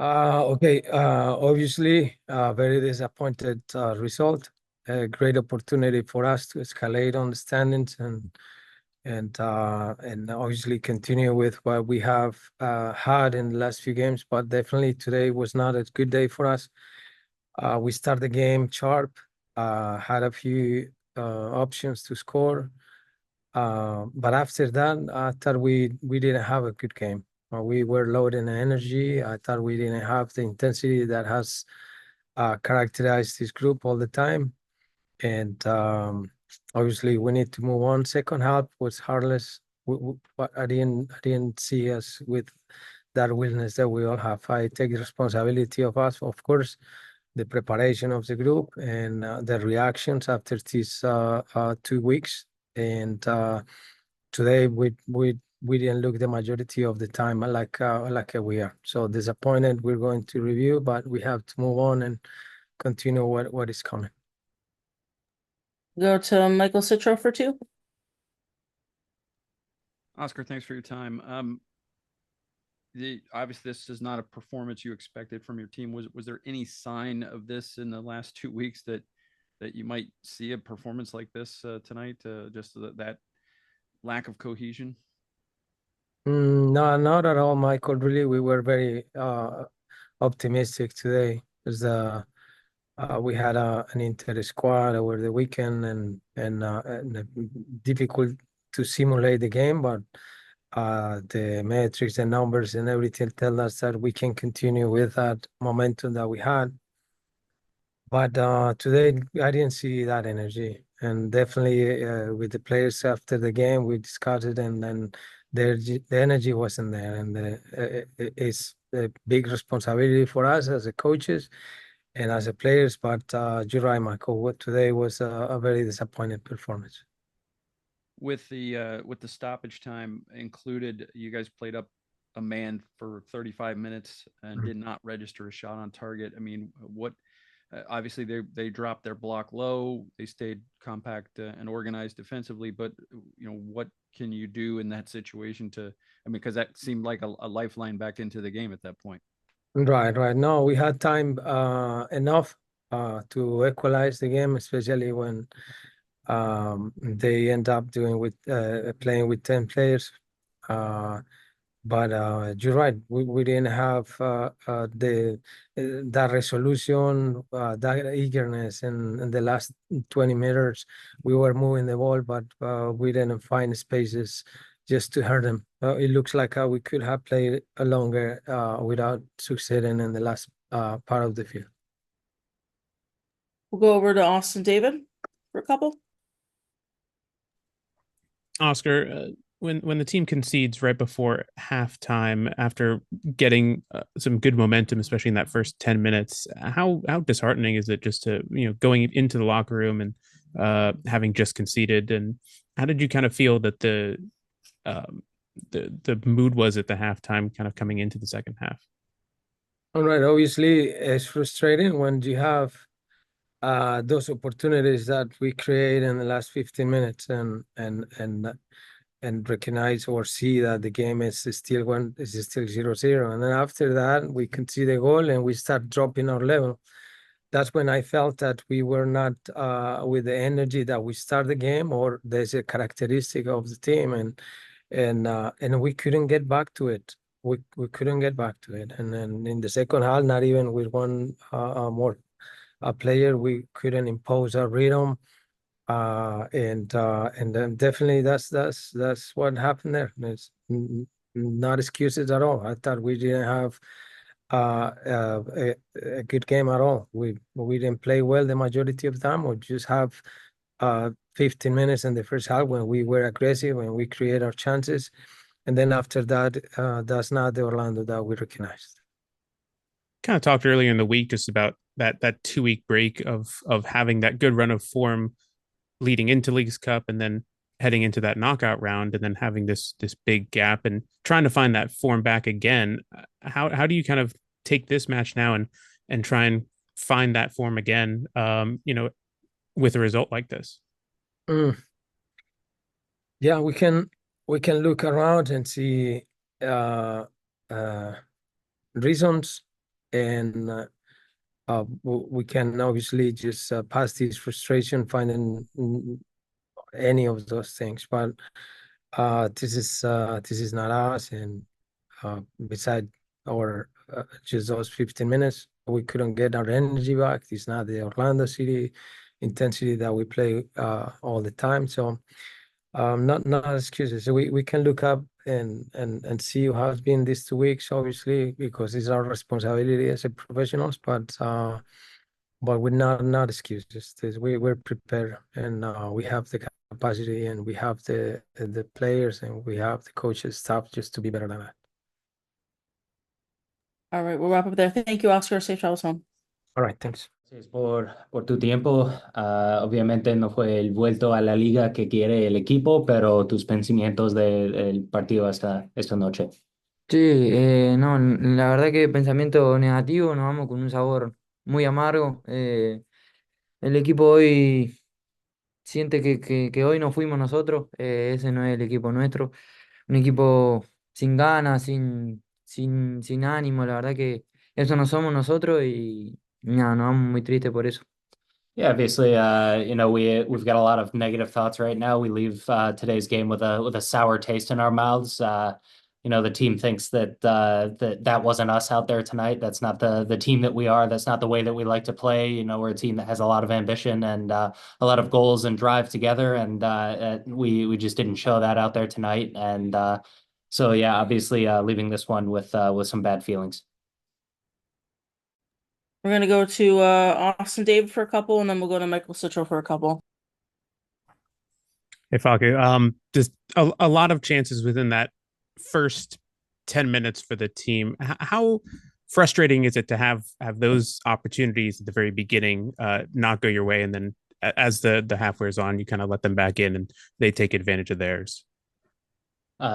Okay. Obviously, very disappointed result. A great opportunity for us to escalate on the standings and obviously continue with what we have had in the last few games. But definitely today was not a good day for us. We start the game sharp. Had a few options to score. But after that, I thought we didn't have a good game. We were low in energy. I thought we didn't have the intensity that has characterized this group all the time. And obviously, we need to move on. Second half was heartless. But I didn't see us with that willingness that we all have. I take responsibility of us, of course, the preparation of the group and the reactions after these 2 weeks. And today we didn't look the majority of the time like we are. So disappointed. We're going to review, but we have to move on and continue what is coming. Go to Michael Citro for 2. Oscar, thanks for your time. Obviously, this is not a performance you expected from your team. Was there any sign of this in the last 2 weeks that you might see a performance like this tonight? Just that lack of cohesion? No, not at all, Michael. Really, we were very optimistic today because we had an inter squad over the weekend and difficult to simulate the game, but the metrics and numbers and everything tell us that we can continue with that momentum that we had. But today I didn't see that energy, and definitely with the players after the game we discussed it, and then the energy wasn't there, and it's a big responsibility for us as a coaches and as a players. But you're right, Michael. What today was a very disappointing performance. With the stoppage time included, you guys played up a man for 35 minutes and did not register a shot on target. I mean, what? Obviously, they dropped their block low. They stayed compact and organized defensively. But what can you do in that situation to? I mean, because that seemed like a lifeline back into the game at that point. Right. No, we had time enough to equalize the game, especially when they end up doing with playing with 10 players. But you're right. We didn't have the that resolution, that eagerness in the last 20 meters. We were moving the ball, but we didn't find spaces just to hurt them. It looks like we could have played longer without succeeding in the last part of the field. We'll go over to Austin David for a couple. Oscar, when the team concedes right before halftime after getting some good momentum, especially in that first 10 minutes, how disheartening is it just to going into the locker room and having just conceded? And how did you kind of feel that the mood was at the halftime, kind of coming into the second half? All right. Obviously, it's frustrating when you have those opportunities that we create in the last 15 minutes and recognize or see that the game is still 0-0. And then after that, we concede a goal and we start dropping our level. That's when I felt that we were not with the energy that we start the game, or there's a characteristic of the team, and we couldn't get back to it. We couldn't get back to it. And then in the second half, not even with one more player, we couldn't impose our rhythm. And then definitely that's what happened there. It's not excuses at all. I thought we didn't have a good game at all. We didn't play well the majority of the time. We just have 15 minutes in the first half when we were aggressive and we create our chances, and then after that, that's not the Orlando that we recognized. Kind of talked earlier in the week just about that 2 week break of having that good run of form leading into Leagues Cup and then heading into that knockout round and then having this big gap and trying to find that form back again. How do you kind of take this match now and try and find that form again, with a result like this? Yeah, we can look around and see reasons and we can obviously just pass this frustration finding any of those things. But this is not us, and beside our just those 15 minutes, we couldn't get our energy back. It's not the Orlando City intensity that we play all the time. So not excuses. So we can look up and see how it's been these 2 weeks, obviously, because it's our responsibility as a professionals, but we're not excuses. We're prepared, and we have the capacity, and we have the players, and we have the coaches staff just to be better than that. All right, we'll wrap up there. Thank you, Oscar. Safe travels home. All right, thanks. Gracias por tu tiempo. Obviamente no fue el vuelto a la liga que quiere el equipo, pero tus pensamientos del partido esta noche. Sí, no, la verdad que pensamiento negativo, nos vamos con un sabor muy amargo. El equipo hoy siente que hoy no fuimos nosotros, ese no es el equipo nuestro, un equipo sin ganas, sin ánimo, la verdad que eso no somos nosotros y nada, nos vamos muy tristes por eso. Yeah, obviously, we've got a lot of negative thoughts right now. We leave today's game with a sour taste in our mouths. The team thinks that wasn't us out there tonight. That's not the team that we are. That's not the way that we like to play. We're a team that has a lot of ambition and a lot of goals and drive together, and we just didn't show that out there tonight. And so yeah, obviously, leaving this one with some bad feelings. We're gonna go to Austin David for a couple, and then we'll go to Michael Citro for a couple. Hey, Falco. Just a lot of chances within that first 10 minutes for the team. How frustrating is it to have those opportunities at the very beginning not go your way, and then as the half wears on, you kind of let them back in and they take advantage of theirs?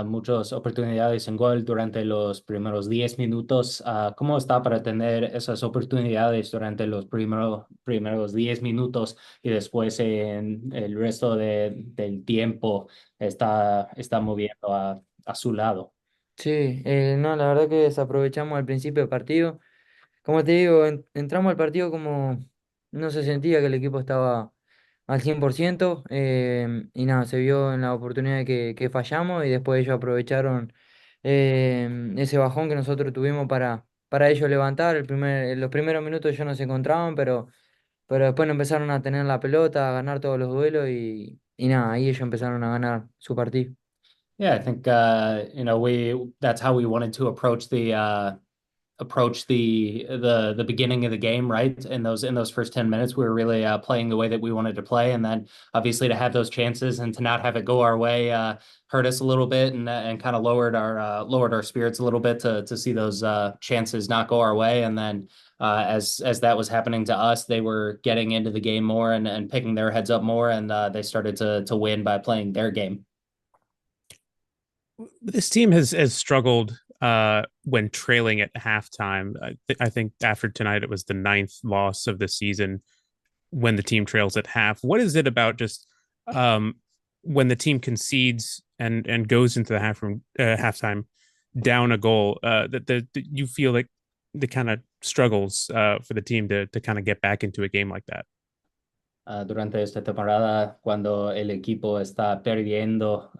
Muchas oportunidades en gol durante los primeros 10 minutos. ¿Cómo está para tener esas oportunidades durante los primeros 10 minutos y después en el resto del tiempo está moviendo a su lado? Sí, no, la verdad que desaprovechamos al principio del partido. Como te digo, entramos al partido como no se sentía que el equipo estaba al 100%, y nada, se vio en la oportunidad que fallamos y después ellos aprovecharon ese bajón que nosotros tuvimos para ellos levantar. En los primeros minutos ellos no se encontraban, pero después no empezaron a tener la pelota, a ganar todos los duelos y nada, ahí ellos empezaron a ganar su partido. Yeah, I think that's how we wanted to approach the beginning of the game, right? In those first 10 minutes, we were really playing the way that we wanted to play, and then obviously to have those chances and to not have it go our way hurt us a little bit, and kind of lowered our spirits a little bit to see those chances not go our way. And then as that was happening to us, they were getting into the game more and picking their heads up more, and they started to win by playing their game. This team has struggled when trailing at halftime. I think after tonight, it was the 9th loss of the season when the team trails at half. What is it about just when the team concedes and goes into the halftime down a goal that you feel like the kind of struggles for the team to kind of get back into a game like that? Durante esta temporada, cuando el equipo está perdiendo,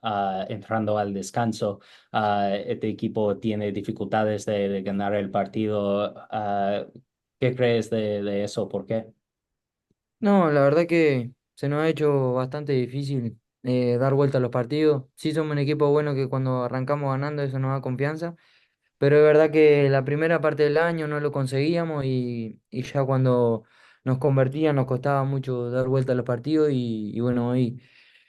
entrando al descanso, este equipo tiene dificultades de ganar el partido. ¿Qué crees de eso? ¿Por qué? No, la verdad que se nos ha hecho bastante difícil dar vuelta a los partidos. Sí somos un equipo bueno que cuando arrancamos ganando eso nos da confianza, pero es verdad que la primera parte del año no lo conseguíamos y ya cuando nos convertían nos costaba mucho dar vuelta a los partidos y bueno, hoy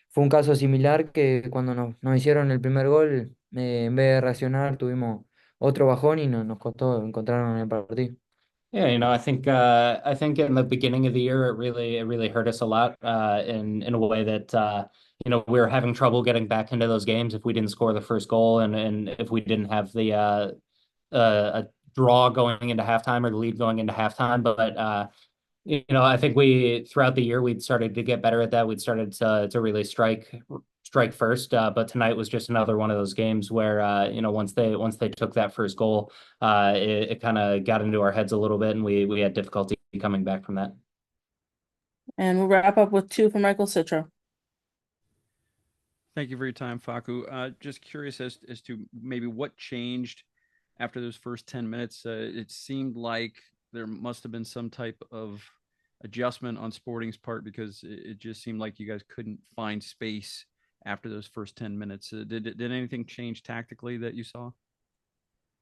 fue un caso similar que cuando nos hicieron el primer gol, en vez de reaccionar tuvimos otro bajón y nos costó encontrarnos en el partido. Yeah, I think in the beginning of the year it really hurt us a lot in a way that we were having trouble getting back into those games if we didn't score the first goal and if we didn't have the a draw going into halftime or the lead going into halftime. But I think throughout the year we'd started to get better at that. We'd started to really strike strike first. But tonight was just another one of those games where once they took that first goal, it kind of got into our heads a little bit, and we had difficulty coming back from that. And we'll wrap up with 2 for Michael Citro. Thank you for your time, Facu. Just curious as to maybe what changed after those first 10 minutes. It seemed like there must have been some type of adjustment on Sporting's part, because it just seemed like you guys couldn't find space after those first 10 minutes. Did anything change tactically that you saw?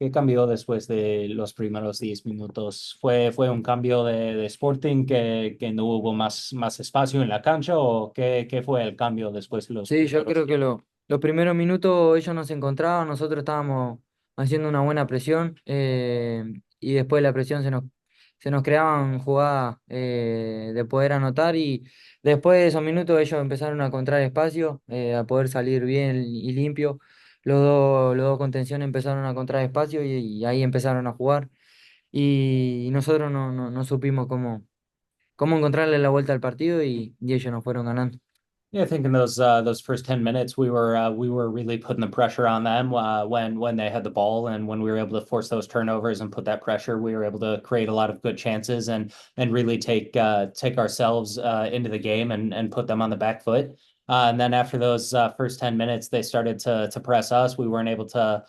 ¿Qué cambió después de los primeros 10 minutos? ¿Fue un cambio de Sporting que no hubo más espacio en la cancha, o qué fue el cambio después de los Sí, yo primeros? creo que los primeros minutos ellos nos encontraban, nosotros estábamos haciendo una buena presión, y después de la presión se nos creaban jugadas de poder anotar, y después de esos minutos ellos empezaron a encontrar espacio, a poder salir bien y limpio. Los dos contenciones empezaron a encontrar espacio, y ahí empezaron a jugar, y nosotros no supimos cómo encontrarle la vuelta al partido, y ellos nos fueron ganando. Yeah, I think in those first 10 minutes we were really putting the pressure on them when they had the ball, and when we were able to force those turnovers and put that pressure, we were able to create a lot of good chances and really take ourselves into the game and put them on the back foot. And then after those first 10 minutes, they started to press us. We weren't able to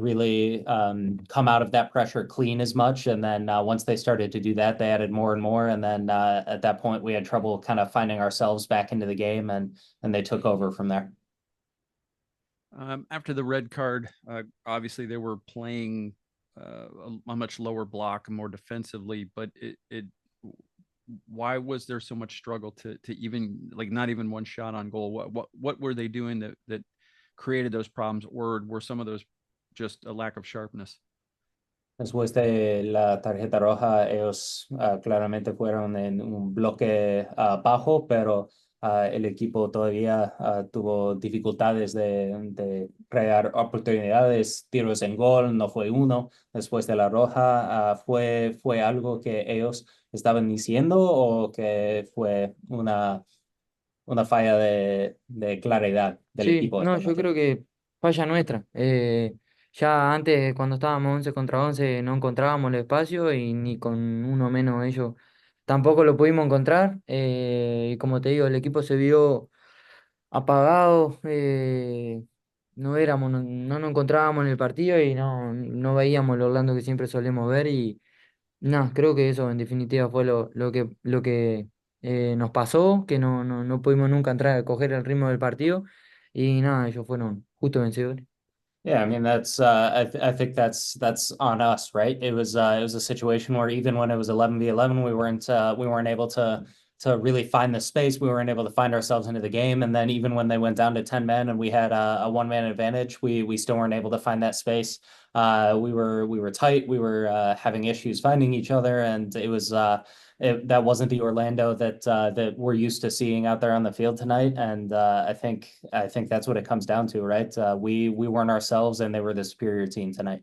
really come out of that pressure clean as much. And then once they started to do that, they added more and more. And then at that point, we had trouble kind of finding ourselves back into the game, and they took over from there. After the red card, obviously they were playing a much lower block, more defensively, but why was there so much struggle to even, like, not even one shot on goal? What were they doing that created those problems, or were some of those just a lack of sharpness? Después de la tarjeta roja, ellos claramente fueron en un bloque bajo, pero el equipo todavía tuvo dificultades de crear oportunidades, tiros en gol, no fue uno. Después de la roja, ¿fue algo que ellos estaban diciendo, o que fue una falla de claridad del Sí, equipo no, esta yo noche? creo que falla nuestra. Ya antes, cuando estábamos 11 contra 11, no encontrábamos el espacio, y ni con uno menos ellos tampoco lo pudimos encontrar. Y como te digo, el equipo se vio apagado. No éramos, no nos encontrábamos en el partido, y no veíamos el Orlando que siempre solemos ver. Y no, creo que eso en definitiva fue lo que nos pasó, que no pudimos nunca entrar a coger el ritmo del partido, y nada, ellos fueron justo vencedores. Yeah, I mean that's I think that's on us, right? It was a situation where even when it was 11v11, we weren't able to really find the space. We weren't able to find ourselves into the game, and then even when they went down to 10 men and we had a one man advantage, we still weren't able to find that space. We were tight. We were having issues finding each other, and it was that wasn't the Orlando that we're used to seeing out there on the field tonight. And I think that's what it comes down to, right? We weren't ourselves, and they were the superior team tonight.